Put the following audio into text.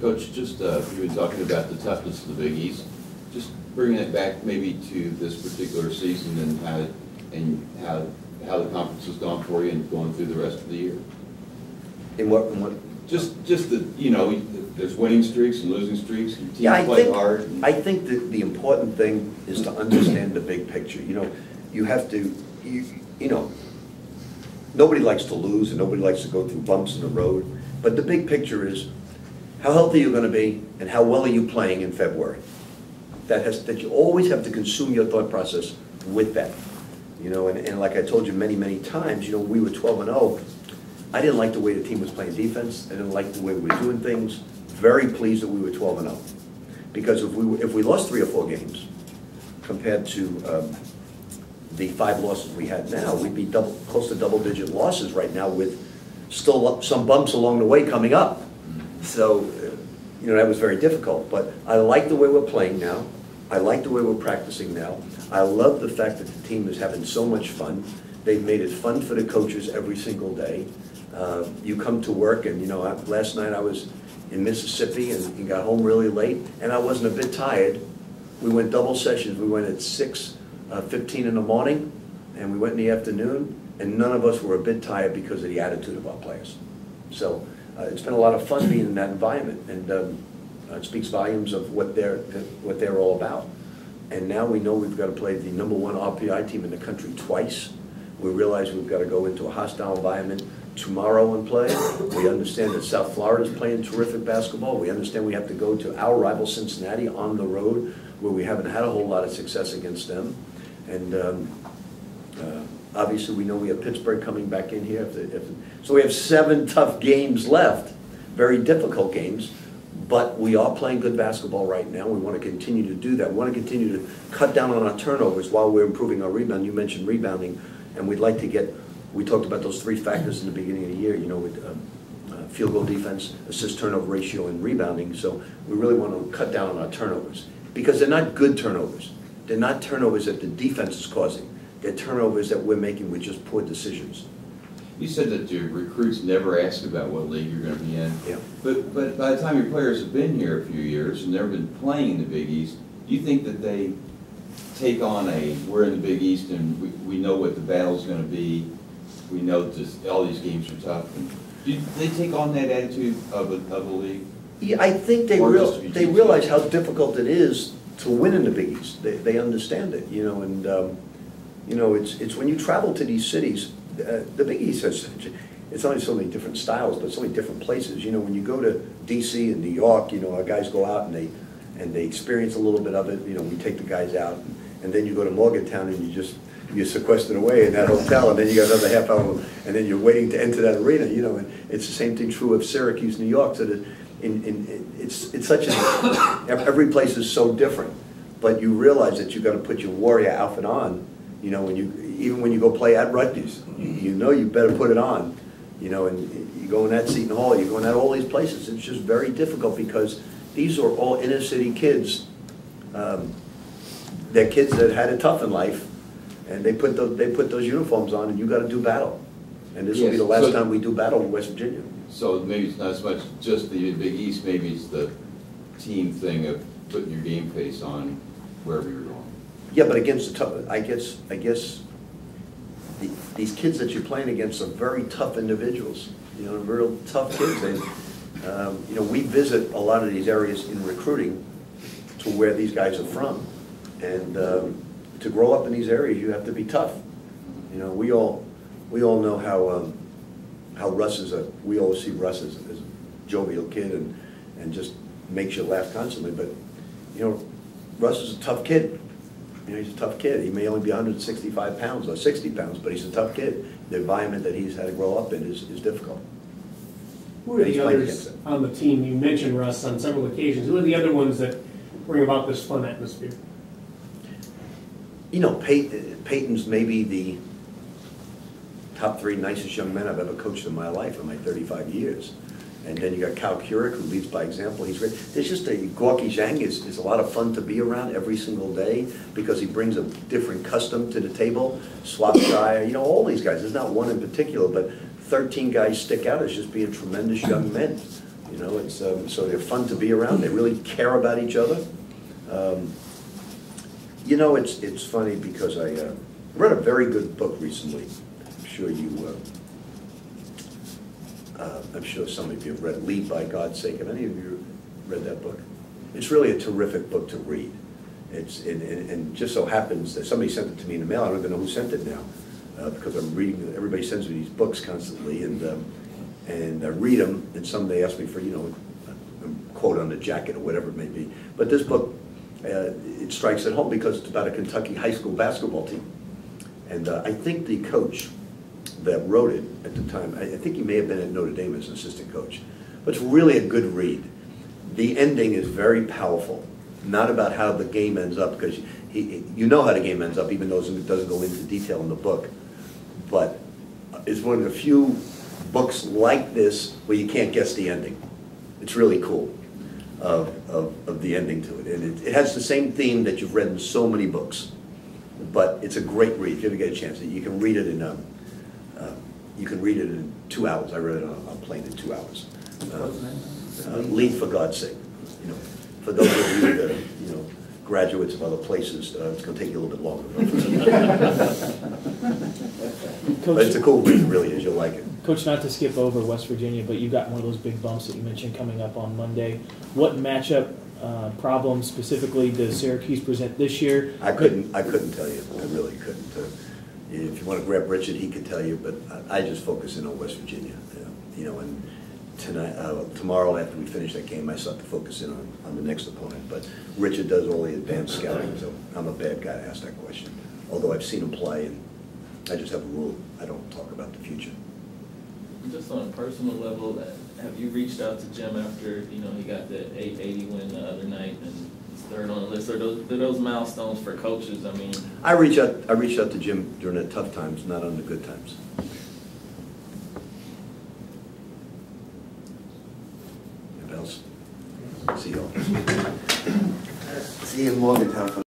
Coach, just you've been talking about the toughness of the Big East. Just bringing it back maybe to this particular season and how the conference has gone for you and going through the rest of the year. In what? Just the, you know, there's winning streaks and losing streaks. And teams Yeah, play hard. I think that the important thing is to understand the big picture. You know, you have to, you know, nobody likes to lose and nobody likes to go through bumps in the road. But the big picture is how healthy you're going to be and how well are you playing in February. That you always have to consume your thought process with that. You know, and like I told you many, many times, you know, we were 12-0. I didn't like the way the team was playing defense. I didn't like the way we were doing things. Very pleased that we were 12-0. Because if we lost 3 or 4 games compared to the 5 losses we had now, we'd be close to double-digit losses right now with still some bumps along the way coming up. So, you know, that was very difficult. But I like the way we're playing now. I like the way we're practicing now. I love the fact that the team is having so much fun. They've made it fun for the coaches every single day. You come to work, and you know, last night I was in Mississippi and got home really late, and I wasn't a bit tired. We went double sessions. We went at 6:15 in the morning, and we went in the afternoon, and none of us were a bit tired because of the attitude of our players. So it's been a lot of fun being in that environment, and it speaks volumes of what they're all about. And now we know we've got to play the #1 RPI team in the country twice. We realize we've got to go into a hostile environment tomorrow and play. We understand that South Florida is playing terrific basketball. We understand we have to go to our rival Cincinnati on the road, where we haven't had a whole lot of success against them. And obviously we know we have Pittsburgh coming back in here. So we have 7 tough games left, very difficult games. But we are playing good basketball right now. We want to continue to do that. We want to continue to cut down on our turnovers while we're improving our rebound. You mentioned rebounding, and we'd like to get, we talked about those 3 factors in the beginning of the year, you know, with field goal defense, assist turnover ratio, and rebounding. So we really want to cut down on our turnovers because they're not good turnovers. They're not turnovers that the defense is causing. They're turnovers that we're making with just poor decisions. You said that your recruits never ask about what league you're going to be in. Yeah. But by the time your players have been here a few years and never been playing in the Big East, do you think that they take on we're in the Big East and we know what the battle's going to be, we know just all these games are tough, and do they take on that attitude of a league? Yeah, I think they realize how difficult it is to win in the Big East. They understand it, you know, and you know, it's when you travel to these cities. The Big East has, it's only so many different styles, but so many different places. You know, when you go to D.C. and New York, you know, our guys go out and they experience a little bit of it. You know, we take the guys out, and then you go to Morgantown and you're sequestered away in that hotel, and then you got another half hour, and then you're waiting to enter that arena. You know, and it's the same thing true of Syracuse, New York. So that it's such every place is so different, but you realize that you got to put your warrior outfit on. You know, even when you go play at Rutgers, you know you better put it on. You know, and you go in that Seton Hall, you go in that all these places. It's just very difficult because these are all inner city kids. They're kids that had it tough in life, and they put those uniforms on, and you got to do battle. And this will be the last time we do battle in West Virginia. So maybe it's not as much just the Big East. Maybe it's the team thing of putting your game face on wherever you're going. Yeah, but against the tough, I guess these kids that you're playing against are very tough individuals. You know, real tough kids. And you know, we visit a lot of these areas in recruiting to where these guys are from, and to grow up in these areas, you have to be tough. You know, we all know how Russ is we always see Russ as a jovial kid and just makes you laugh constantly. But you know, Russ is a tough kid. You know, he's a tough kid. He may only be 165 pounds or 60 pounds, but he's a tough kid. The environment that he's had to grow up in is difficult. Who are the others on the team? You mentioned Russ on several occasions. Who are the other ones that bring about this fun atmosphere? You know, Peyton's maybe the top 3 nicest young men I've ever coached in my life in my 35 years. And then you got Cal Keurig, who leads by example. He's great. There's just Gorky Zhang is a lot of fun to be around every single day because he brings a different custom to the table. Swapshire, you know, all these guys. There's not one in particular, but 13 guys stick out as just being tremendous young men You know, it's, so they're fun to be around. They really care about each other. You know, it's funny because I read a very good book recently. I'm sure some of you have read Lead by God's Sake. Have any of you read that book? It's really a terrific book to read. And just so happens that somebody sent it to me in the mail. I don't even know who sent it now, because I'm reading. Everybody sends me these books constantly, and I read them. And some they ask me for, you know, a quote on the jacket or whatever it may be. But this book, it strikes at home because it's about a Kentucky high school basketball team, and I think the coach that wrote it at the time, I think he may have been at Notre Dame as an assistant coach. But it's really a good read. The ending is very powerful. Not about how the game ends up, because you know how the game ends up, even though it doesn't go into detail in the book. But it's one of the few books like this where you can't guess the ending. It's really cool of the ending to it. And it has the same theme that you've read in so many books. But it's a great read. If you ever get a chance, you can read it in 2 hours. I read it on a plane in 2 hours. Lead for God's sake. You know, for those of you that are, you know, graduates of other places, it's going to take you a little bit longer. But it's a cool read, really, is. You'll like it. Coach, not to skip over West Virginia, but you got one of those big bumps that you mentioned coming up on Monday. What matchup problems specifically does Syracuse present this year? I couldn't tell you. I really couldn't. If you want to grab Richard, he could tell you, but I just focus in on West Virginia. You know, and tomorrow after we finish that game, I start to focus in on the next opponent. But Richard does all the advanced scouting, so I'm a bad guy to ask that question. Although I've seen him play, and I just have a rule: I don't talk about the future. Just on a personal level, have you reached out to Jim after, you know, he got the 880 win the other night and he's third on the list? Are those milestones for coaches? I mean, I reached out to Jim during the tough times, not on the good times. Anybody else? See you all. See you in Morgantown.